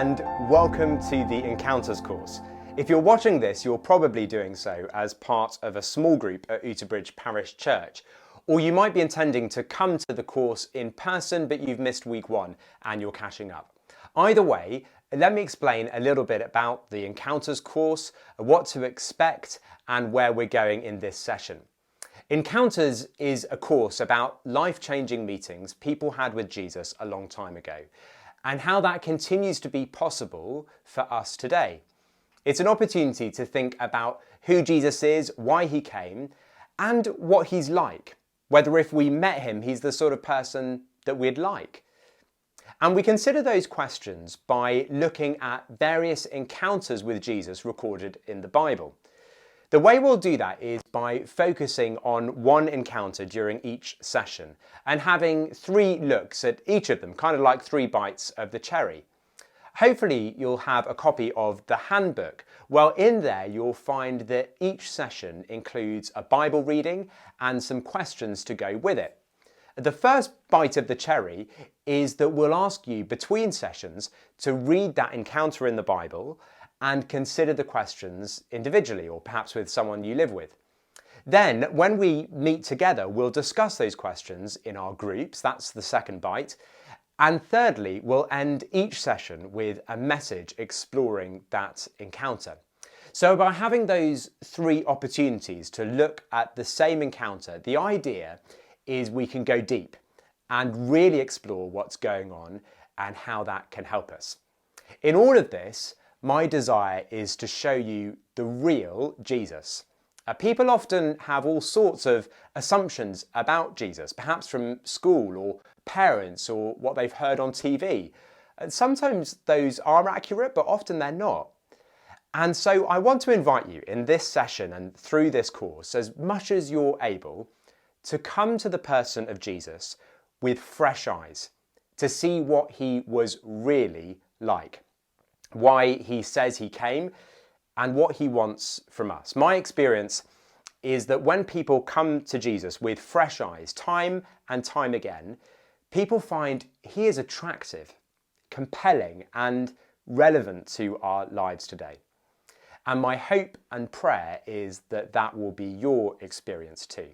and welcome to the Encounters course. If you're watching this, you're probably doing so as part of a small group at Uterbridge Parish Church, or you might be intending to come to the course in person but you've missed week one and you're catching up. Either way, let me explain a little bit about the Encounters course, what to expect and where we're going in this session. Encounters is a course about life-changing meetings people had with Jesus a long time ago, and how that continues to be possible for us today. It's an opportunity to think about who Jesus is, why he came, and what he's like. Whether if we met him, he's the sort of person that we'd like. And we consider those questions by looking at various encounters with Jesus recorded in the Bible. The way we'll do that is by focusing on one encounter during each session and having 3 looks at each of them, kind of like 3 bites of the cherry. Hopefully you'll have a copy of the handbook. Well, in there you'll find that each session includes a Bible reading and some questions to go with it. The first bite of the cherry is that we'll ask you between sessions to read that encounter in the Bible and consider the questions individually, or perhaps with someone you live with. Then, when we meet together, we'll discuss those questions in our groups. That's the second bite. And thirdly, we'll end each session with a message exploring that encounter. So by having those 3 opportunities to look at the same encounter, the idea is we can go deep and really explore what's going on and how that can help us. In all of this, my desire is to show you the real Jesus. People often have all sorts of assumptions about Jesus, perhaps from school or parents or what they've heard on TV. And sometimes those are accurate, but often they're not. And so I want to invite you in this session and through this course, as much as you're able, to come to the person of Jesus with fresh eyes, to see what he was really like, why he says he came, and what he wants from us. My experience is that when people come to Jesus with fresh eyes, time and time again, people find he is attractive, compelling, and relevant to our lives today. And my hope and prayer is that that will be your experience too.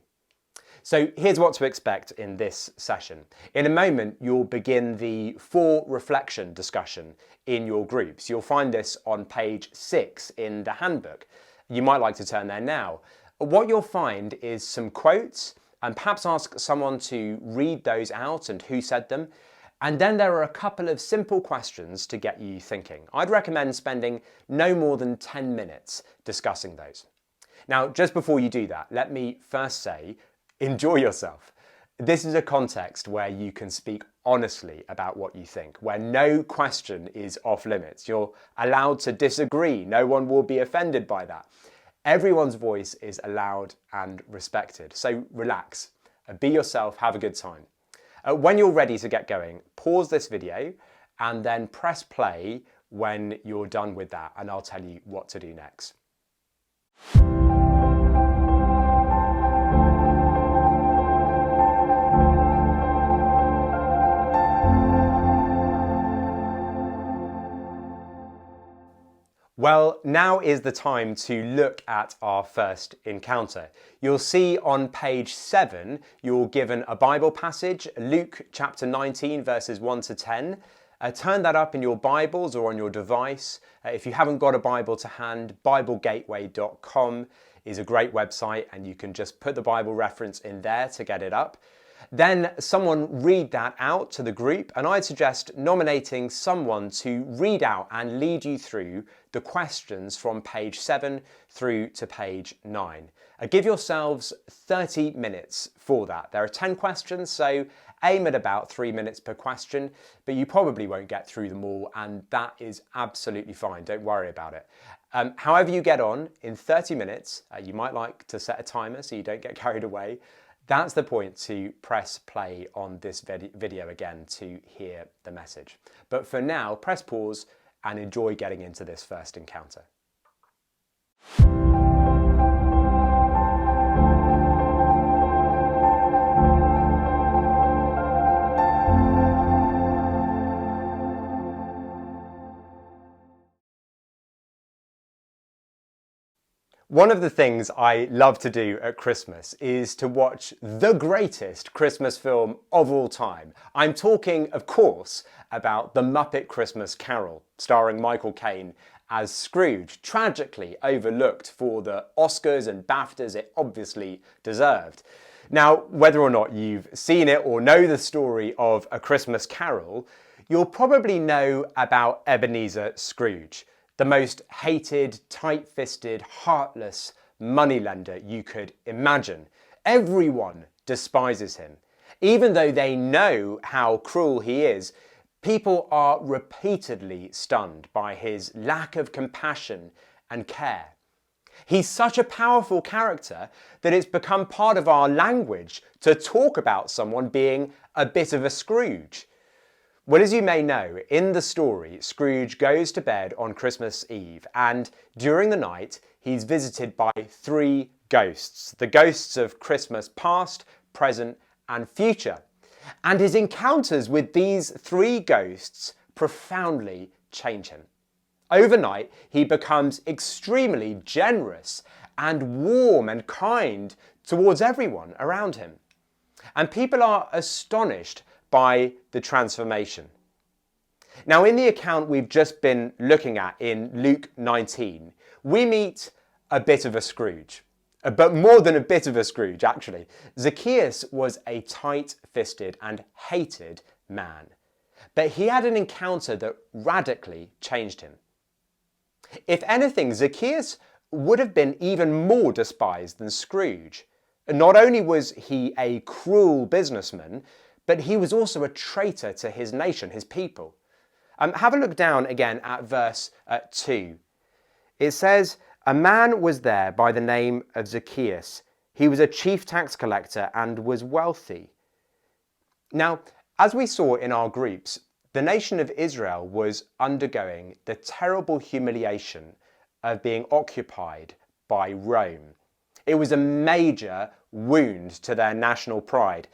So here's what to expect in this session. In a moment, you'll begin the 4 reflection discussion in your groups. You'll find this on page 6 in the handbook. You might like to turn there now. What you'll find is some quotes, and perhaps ask someone to read those out and who said them. And then there are a couple of simple questions to get you thinking. I'd recommend spending no more than 10 minutes discussing those. Now, just before you do that, let me first say, enjoy yourself. This is a context where you can speak honestly about what you think, where no question is off limits. You're allowed to disagree. No one will be offended by that. Everyone's voice is allowed and respected. So relax, be yourself, have a good time. When you're ready to get going, pause this video and then press play when you're done with that, and I'll tell you what to do next. Well, now is the time to look at our first encounter. You'll see on page 7, you're given a Bible passage, Luke chapter 19, verses 1 to 10. Turn that up in your Bibles or on your device. If you haven't got a Bible to hand, BibleGateway.com is a great website, and you can just put the Bible reference in there to get it up. Then someone read that out to the group, and I'd suggest nominating someone to read out and lead you through the questions from page 7 through to page 9. Give yourselves 30 minutes for that. There are 10 questions, so aim at about 3 minutes per question, but you probably won't get through them all, and that is absolutely fine. Don't worry about it. However you get on, in 30 minutes, you might like to set a timer so you don't get carried away. That's the point to press play on this video again to hear the message. But for now, press pause and enjoy getting into this first encounter. One of the things I love to do at Christmas is to watch the greatest Christmas film of all time. I'm talking, of course, about The Muppet Christmas Carol, starring Michael Caine as Scrooge, tragically overlooked for the Oscars and BAFTAs it obviously deserved. Now, whether or not you've seen it or know the story of A Christmas Carol, you'll probably know about Ebenezer Scrooge, the most hated, tight-fisted, heartless moneylender you could imagine. Everyone despises him. Even though they know how cruel he is, people are repeatedly stunned by his lack of compassion and care. He's such a powerful character that it's become part of our language to talk about someone being a bit of a Scrooge. Well, as you may know, in the story, Scrooge goes to bed on Christmas Eve, and during the night, he's visited by 3 ghosts. The ghosts of Christmas past, present, and future. And his encounters with these 3 ghosts profoundly change him. Overnight, he becomes extremely generous and warm and kind towards everyone around him. And people are astonished by the transformation. Now, in the account we've just been looking at in Luke 19, we meet a bit of a Scrooge. But more than a bit of a Scrooge, actually. Zacchaeus was a tight-fisted and hated man. But he had an encounter that radically changed him. If anything, Zacchaeus would have been even more despised than Scrooge. Not only was he a cruel businessman, but he was also a traitor to his nation, his people. Have a look down again at verse 2. It says, "A man was there by the name of Zacchaeus. He was a chief tax collector and was wealthy." Now, as we saw in our groups, the nation of Israel was undergoing the terrible humiliation of being occupied by Rome. It was a major wound to their national pride,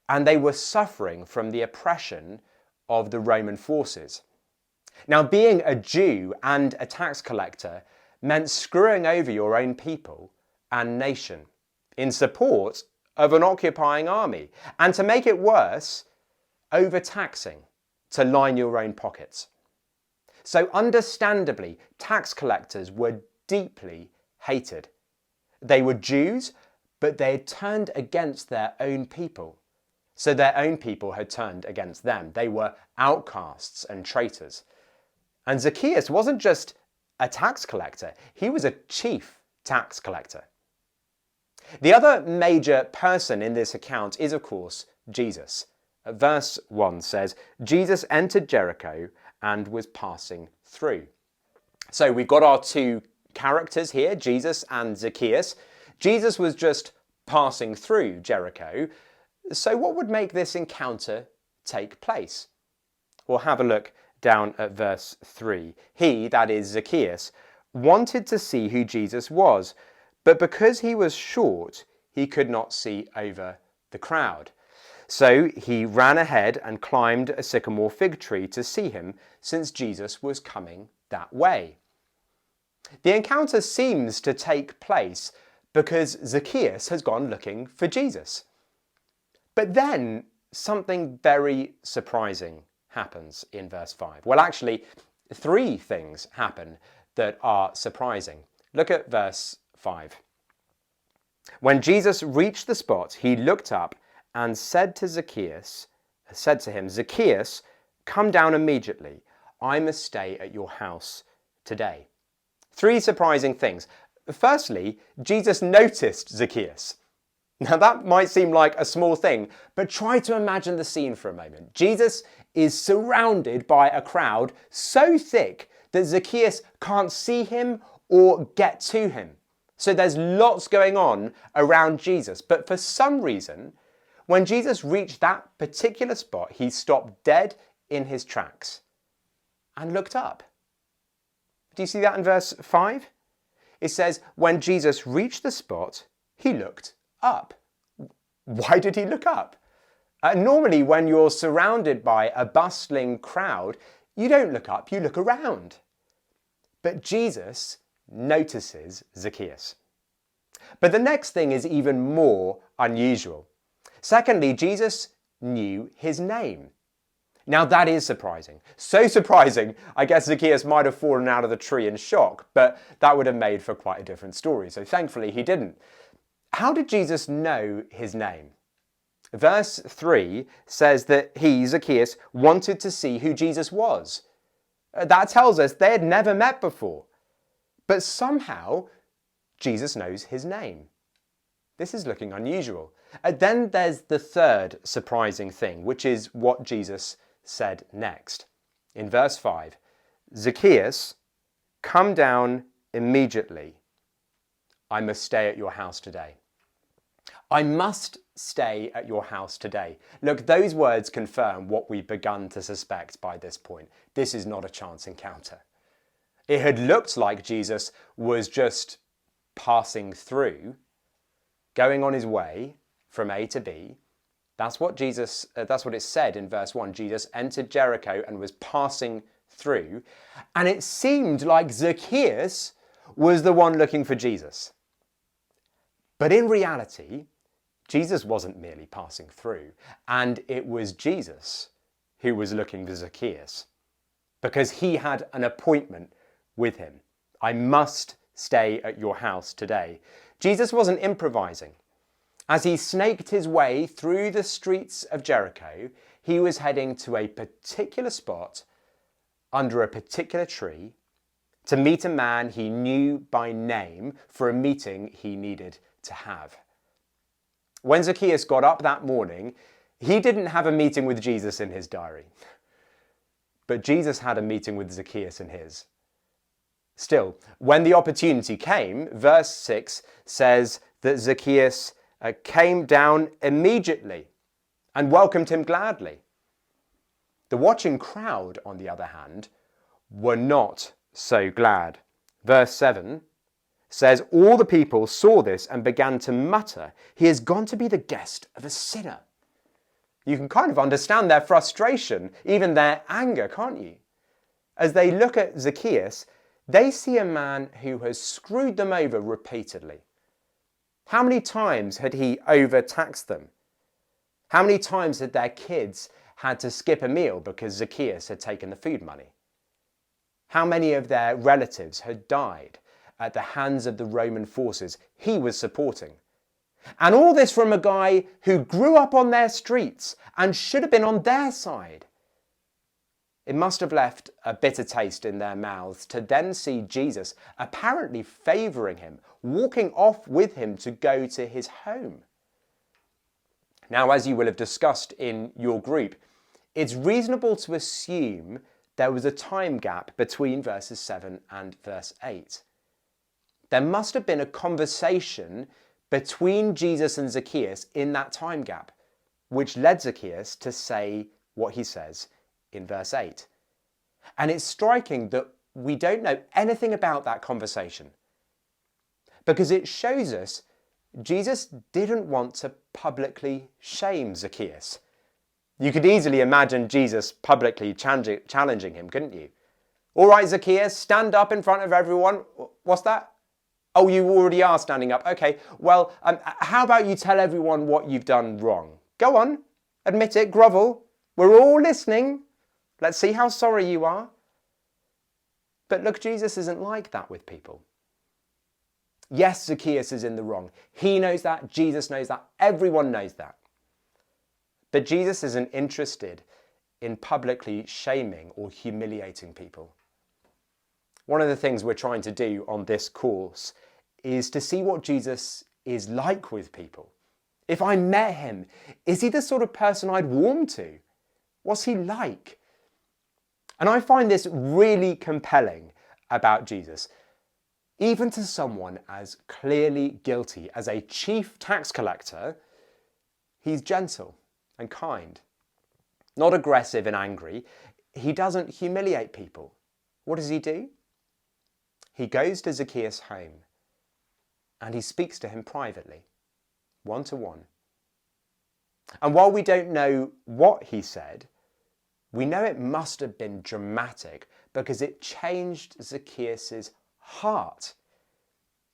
and they were suffering from the oppression of the Roman forces. Now, being a Jew and a tax collector meant screwing over your own people and nation in support of an occupying army, and to make it worse, overtaxing to line your own pockets. So understandably, tax collectors were deeply hated. They were Jews, but they had turned against their own people. So their own people had turned against them. They were outcasts and traitors. And Zacchaeus wasn't just a tax collector, he was a chief tax collector. The other major person in this account is, of course, Jesus. Verse 1 says, "Jesus entered Jericho and was passing through." So we've got our 2 characters here, Jesus and Zacchaeus. Jesus was just passing through Jericho. So what would make this encounter take place? We'll have a look down at verse 3. He, that is Zacchaeus, wanted to see who Jesus was, but because he was short, he could not see over the crowd. So he ran ahead and climbed a sycamore fig tree to see him, since Jesus was coming that way. The encounter seems to take place because Zacchaeus has gone looking for Jesus. But then something very surprising happens in verse 5. Well, actually, 3 things happen that are surprising. Look at verse 5. When Jesus reached the spot, he looked up and said to him, "Zacchaeus, come down immediately. I must stay at your house today." 3 surprising things. Firstly, Jesus noticed Zacchaeus. Now that might seem like a small thing, but try to imagine the scene for a moment. Jesus is surrounded by a crowd so thick that Zacchaeus can't see him or get to him. So there's lots going on around Jesus. But for some reason, when Jesus reached that particular spot, he stopped dead in his tracks and looked up. Do you see that in verse 5? It says, when Jesus reached the spot, he looked up. Why did he look up? Normally, when you're surrounded by a bustling crowd, you don't look up, you look around. But Jesus notices Zacchaeus. But the next thing is even more unusual. Secondly, Jesus knew his name. Now that is surprising. So surprising, I guess Zacchaeus might have fallen out of the tree in shock, but that would have made for quite a different story. So thankfully he didn't. How did Jesus know his name? Verse 3 says that he, Zacchaeus, wanted to see who Jesus was. That tells us they had never met before. But somehow, Jesus knows his name. This is looking unusual. Then there's the third surprising thing, which is what Jesus said next. In verse 5, Zacchaeus, come down immediately. I must stay at your house today. I must stay at your house today. Look, those words confirm what we've begun to suspect by this point. This is not a chance encounter. It had looked like Jesus was just passing through, going on his way from A to B. That's what it said in verse 1. Jesus entered Jericho and was passing through. And it seemed like Zacchaeus was the one looking for Jesus. But in reality, Jesus wasn't merely passing through, and it was Jesus who was looking for Zacchaeus, because he had an appointment with him. I must stay at your house today. Jesus wasn't improvising. As he snaked his way through the streets of Jericho, he was heading to a particular spot under a particular tree to meet a man he knew by name for a meeting he needed to have. When Zacchaeus got up that morning, he didn't have a meeting with Jesus in his diary, but Jesus had a meeting with Zacchaeus in his. Still, when the opportunity came, verse 6 says that Zacchaeus came down immediately and welcomed him gladly. The watching crowd, on the other hand, were not so glad. Verse 7 says, all the people saw this and began to mutter, he has gone to be the guest of a sinner. You can kind of understand their frustration, even their anger, can't you? As they look at Zacchaeus, they see a man who has screwed them over repeatedly. How many times had he overtaxed them? How many times had their kids had to skip a meal because Zacchaeus had taken the food money? How many of their relatives had died at the hands of the Roman forces he was supporting? And all this from a guy who grew up on their streets and should have been on their side. It must have left a bitter taste in their mouths to then see Jesus apparently favouring him, walking off with him to go to his home. Now, as you will have discussed in your group, it's reasonable to assume there was a time gap between verses 7 and verse 8. There must have been a conversation between Jesus and Zacchaeus in that time gap, which led Zacchaeus to say what he says in verse 8. And it's striking that we don't know anything about that conversation, because it shows us Jesus didn't want to publicly shame Zacchaeus. You could easily imagine Jesus publicly challenging him, couldn't you? All right, Zacchaeus, stand up in front of everyone. What's that? Oh, you already are standing up. Okay, well, how about you tell everyone what you've done wrong? Go on, admit it, grovel. We're all listening. Let's see how sorry you are. But look, Jesus isn't like that with people. Yes, Zacchaeus is in the wrong. He knows that. Jesus knows that. Everyone knows that. But Jesus isn't interested in publicly shaming or humiliating people. One of the things we're trying to do on this course is to see what Jesus is like with people. If I met him, is he the sort of person I'd warm to? What's he like? And I find this really compelling about Jesus. Even to someone as clearly guilty as a chief tax collector, he's gentle and kind, not aggressive and angry. He doesn't humiliate people. What does he do? He goes to Zacchaeus' home and he speaks to him privately, one-to-one. And while we don't know what he said, we know it must have been dramatic because it changed Zacchaeus' heart.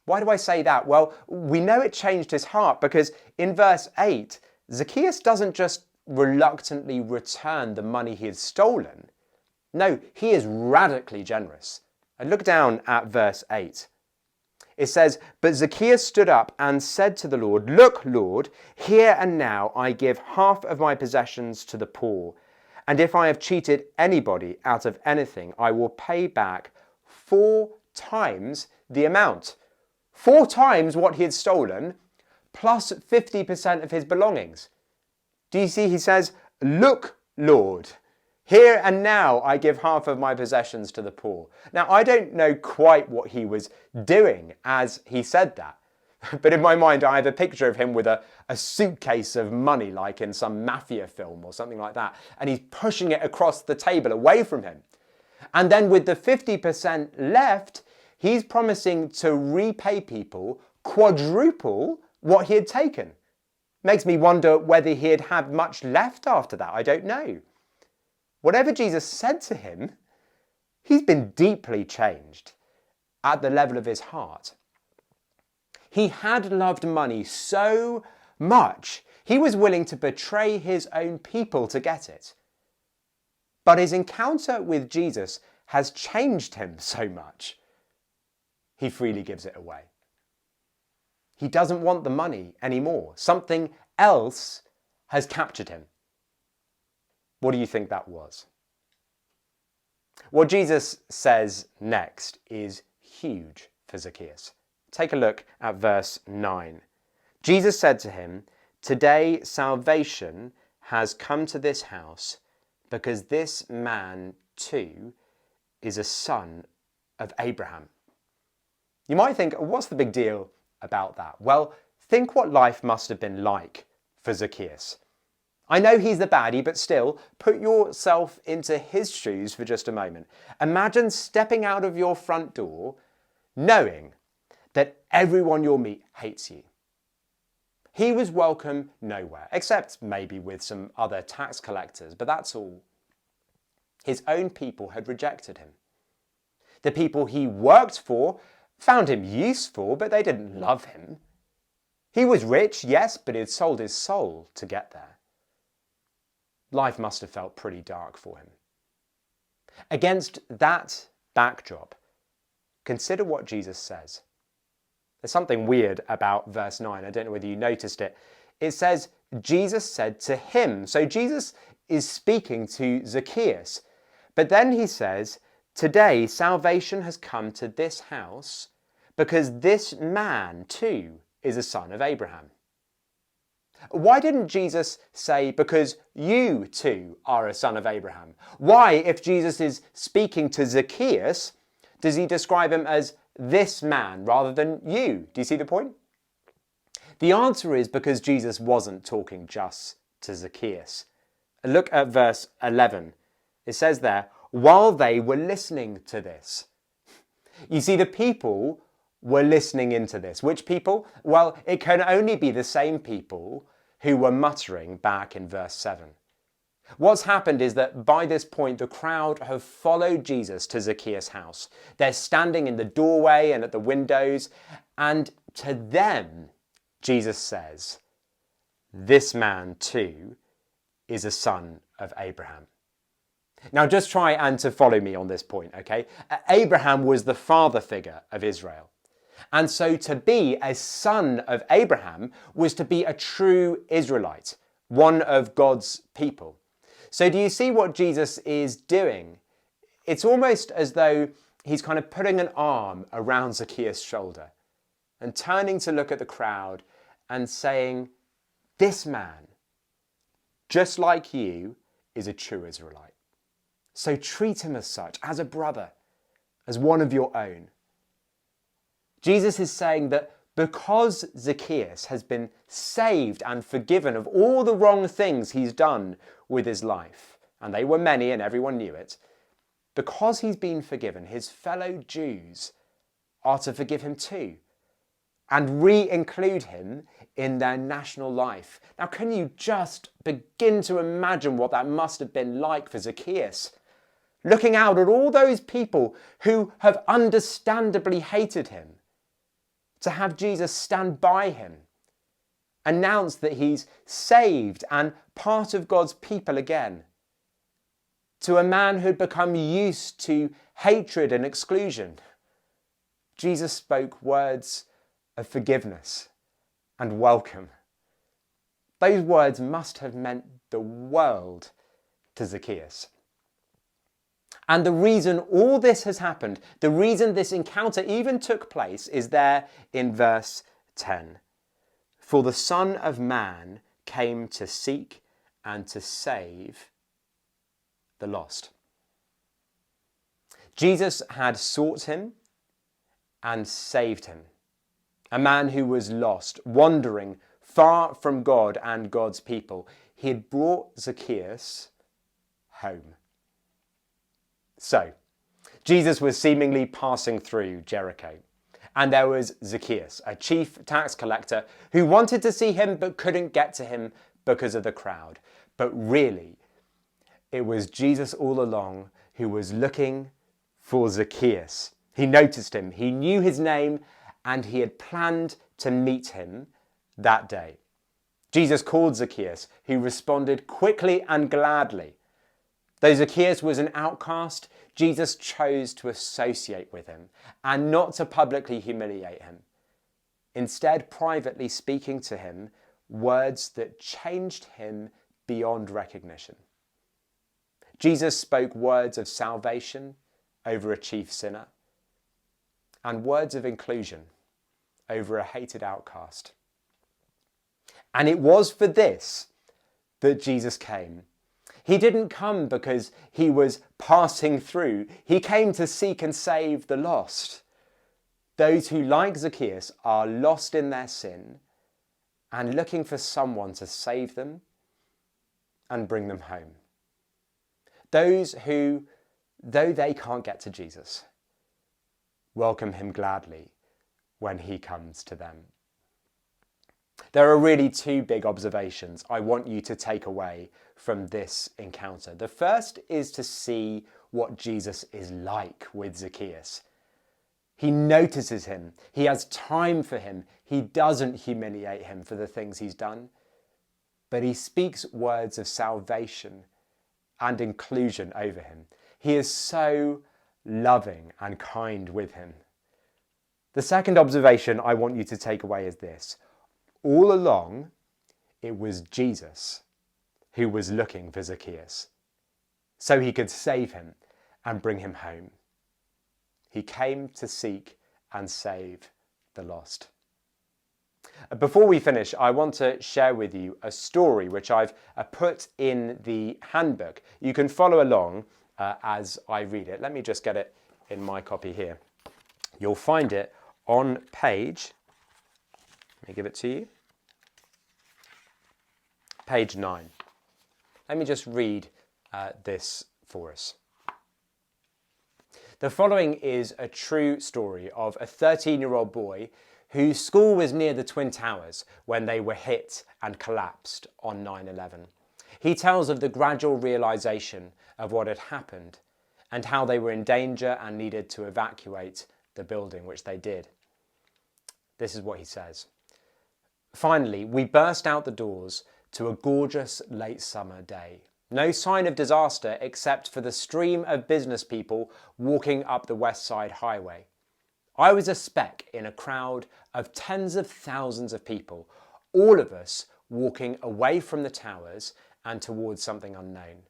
Why do I say that? Well, we know it changed his heart because in verse 8, Zacchaeus doesn't just reluctantly return the money he had stolen. No, he is radically generous. And look down at verse 8. It says, "But Zacchaeus stood up and said to the Lord, 'Look, Lord, here and now I give half of my possessions to the poor. And if I have cheated anybody out of anything, I will pay back 4 times the amount.'" 4 times what he had stolen, plus 50% of his belongings. Do you see? He says, "Look, Lord, here and now I give half of my possessions to the poor." Now, I don't know quite what he was doing as he said that. But in my mind, I have a picture of him with a suitcase of money, like in some mafia film or something like that. And he's pushing it across the table away from him. And then with the 50% left, he's promising to repay people quadruple what he had taken. Makes me wonder whether he'd had much left after that. I don't know. Whatever Jesus said to him, he's been deeply changed at the level of his heart. He had loved money so much, he was willing to betray his own people to get it. But his encounter with Jesus has changed him so much, he freely gives it away. He doesn't want the money anymore. Something else has captured him. What do you think that was? What Jesus says next is huge for Zacchaeus. Take a look at verse 9. Jesus said to him, "Today salvation has come to this house because this man too is a son of Abraham." You might think, what's the big deal about that? Well, think what life must have been like for Zacchaeus. I know he's the baddie, but still, put yourself into his shoes for just a moment. Imagine stepping out of your front door knowing that everyone you'll meet hates you. He was welcome nowhere, except maybe with some other tax collectors, but that's all. His own people had rejected him. The people he worked for found him useful, but they didn't love him. He was rich, yes, but he had sold his soul to get there. Life must have felt pretty dark for him. Against that backdrop, consider what Jesus says. There's something weird about verse 9. I don't know whether you noticed it. It says, Jesus said to him. So Jesus is speaking to Zacchaeus. But then he says, "Today salvation has come to this house because this man too is a son of Abraham." Why didn't Jesus say, "Because you too are a son of Abraham"? Why, if Jesus is speaking to Zacchaeus, does he describe him as this man rather than you? Do you see the point? The answer is because Jesus wasn't talking just to Zacchaeus. Look at verse 11. It says there, "While they were listening to this." You see, the people were listening into this. Which people? Well, it can only be the same people who were muttering back in verse 7. What's happened is that by this point, the crowd have followed Jesus to Zacchaeus' house. They're standing in the doorway and at the windows, and to them, Jesus says, "This man too is a son of Abraham." Now just try and to follow me on this point, okay? Abraham was the father figure of Israel. And so to be a son of Abraham was to be a true Israelite, one of God's people. So do you see what Jesus is doing? It's almost as though he's kind of putting an arm around Zacchaeus' shoulder and turning to look at the crowd and saying, "This man, just like you, is a true Israelite. So treat him as such, as a brother, as one of your own." Jesus is saying that because Zacchaeus has been saved and forgiven of all the wrong things he's done with his life, and they were many and everyone knew it, because he's been forgiven, his fellow Jews are to forgive him too and re-include him in their national life. Now, can you just begin to imagine what that must have been like for Zacchaeus? Looking out at all those people who have understandably hated him, to have Jesus stand by him, announce that he's saved and part of God's people again, to a man who'd become used to hatred and exclusion. Jesus spoke words of forgiveness and welcome. Those words must have meant the world to Zacchaeus. And the reason all this has happened, the reason this encounter even took place, is there in verse 10. For the Son of Man came to seek and to save the lost. Jesus had sought him and saved him. A man who was lost, wandering far from God and God's people. He had brought Zacchaeus home. So, Jesus was seemingly passing through Jericho, and there was Zacchaeus, a chief tax collector, who wanted to see him but couldn't get to him because of the crowd. But really, it was Jesus all along who was looking for Zacchaeus. He noticed him, he knew his name, and he had planned to meet him that day. Jesus called Zacchaeus, who responded quickly and gladly. Though Zacchaeus was an outcast, Jesus chose to associate with him and not to publicly humiliate him. Instead, privately speaking to him words that changed him beyond recognition. Jesus spoke words of salvation over a chief sinner and words of inclusion over a hated outcast. And it was for this that Jesus came. He didn't come because he was passing through. He came to seek and save the lost. Those who, like Zacchaeus, are lost in their sin and looking for someone to save them and bring them home. Those who, though they can't get to Jesus, welcome him gladly when he comes to them. There are really two big observations I want you to take away from this encounter. The first is to see what Jesus is like with Zacchaeus. He notices him. He has time for him. He doesn't humiliate him for the things he's done, but he speaks words of salvation and inclusion over him. He is so loving and kind with him. The second observation I want you to take away is this. All along, it was Jesus who was looking for Zacchaeus, so he could save him and bring him home. He came to seek and save the lost. Before we finish, I want to share with you a story which I've put in the handbook. You can follow along as I read it. Let me just get it in my copy here. You'll find it on page, let me give it to you, page 9. Let me just read this for us. The following is a true story of a 13-year-old boy whose school was near the Twin Towers when they were hit and collapsed on 9/11. He tells of the gradual realization of what had happened and how they were in danger and needed to evacuate the building, which they did. This is what he says. Finally, we burst out the doors to a gorgeous late summer day. No sign of disaster except for the stream of business people walking up the West Side Highway. I was a speck in a crowd of tens of thousands of people, all of us walking away from the towers and towards something unknown.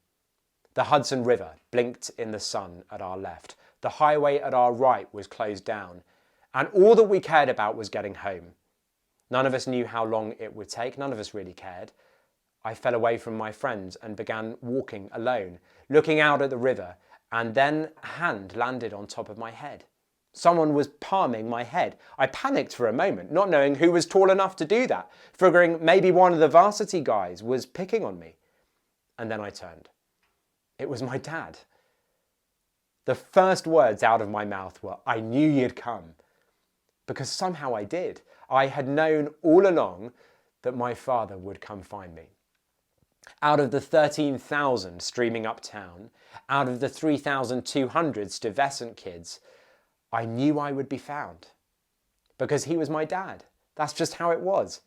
The Hudson River blinked in the sun at our left. The highway at our right was closed down, and all that we cared about was getting home. None of us knew how long it would take. None of us really cared. I fell away from my friends and began walking alone, looking out at the river, and then a hand landed on top of my head. Someone was palming my head. I panicked for a moment, not knowing who was tall enough to do that, figuring maybe one of the varsity guys was picking on me. And then I turned. It was my dad. The first words out of my mouth were, "I knew you'd come." Because somehow I did. I had known all along that my father would come find me. Out of the 13,000 streaming uptown, out of the 3,200 Stuyvesant kids, I knew I would be found. because he was my dad. That's just how it was.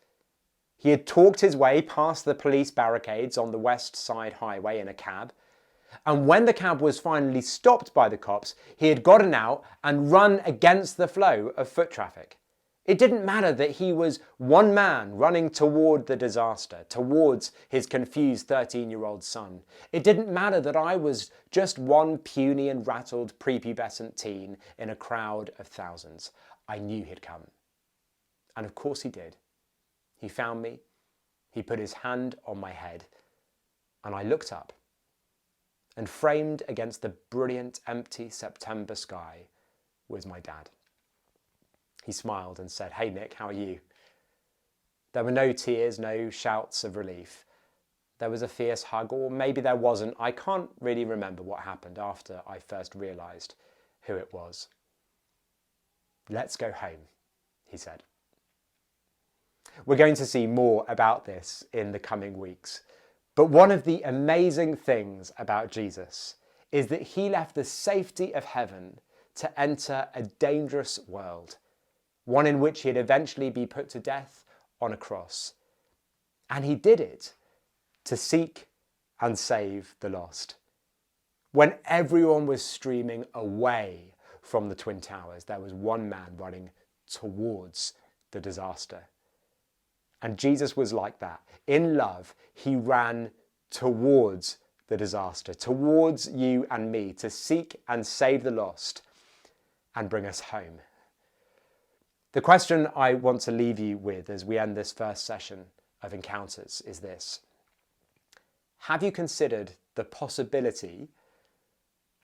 He had talked his way past the police barricades on the West Side Highway in a cab, and when the cab was finally stopped by the cops, he had gotten out and run against the flow of foot traffic. It didn't matter that he was one man running toward the disaster, towards his confused 13-year-old son. It didn't matter that I was just one puny and rattled prepubescent teen in a crowd of thousands. I knew he'd come. And of course he did. He found me, he put his hand on my head, and I looked up. And framed against the brilliant, empty September sky was my dad. He smiled and said, "Hey Nick, how are you?" There were no tears, no shouts of relief. There was a fierce hug, or maybe there wasn't. I can't really remember what happened after I first realised who it was. "Let's go home," he said. We're going to see more about this in the coming weeks. But one of the amazing things about Jesus is that he left the safety of heaven to enter a dangerous world, one in which he'd eventually be put to death on a cross. And he did it to seek and save the lost. When everyone was streaming away from the Twin Towers, there was one man running towards the disaster. And Jesus was like that. In love, he ran towards the disaster, towards you and me, to seek and save the lost and bring us home. The question I want to leave you with as we end this first session of Encounters is this: have you considered the possibility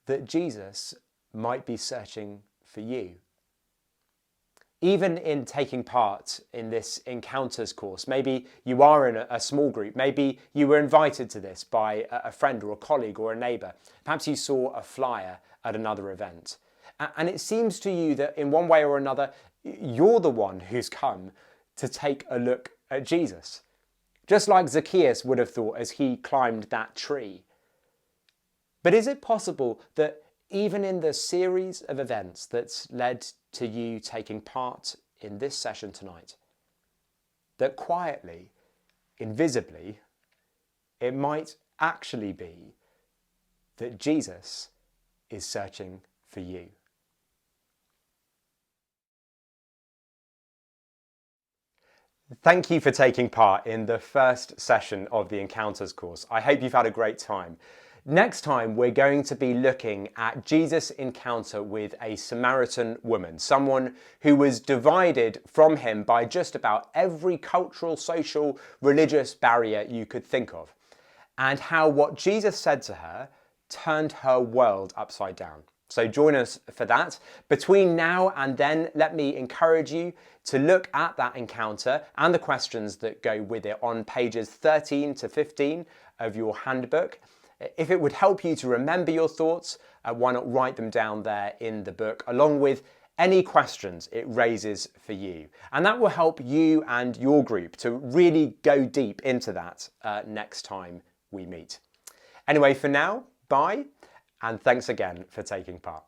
that Jesus might be searching for you? Even in taking part in this Encounters course, maybe you are in a small group, maybe you were invited to this by a friend or a colleague or a neighbour. Perhaps you saw a flyer at another event. And it seems to you that in one way or another, you're the one who's come to take a look at Jesus. Just like Zacchaeus would have thought as he climbed that tree. But is it possible that even in the series of events that's led to you taking part in this session tonight, that quietly, invisibly, it might actually be that Jesus is searching for you? Thank you for taking part in the first session of the Encounters course. I hope you've had a great time. Next time, we're going to be looking at Jesus' encounter with a Samaritan woman, someone who was divided from him by just about every cultural, social, religious barrier you could think of, and how what Jesus said to her turned her world upside down. So join us for that. Between now and then, let me encourage you to look at that encounter and the questions that go with it on pages 13 to 15 of your handbook. If it would help you to remember your thoughts, why not write them down there in the book, along with any questions it raises for you. And that will help you and your group to really go deep into that next time we meet. Anyway, for now, bye, and thanks again for taking part.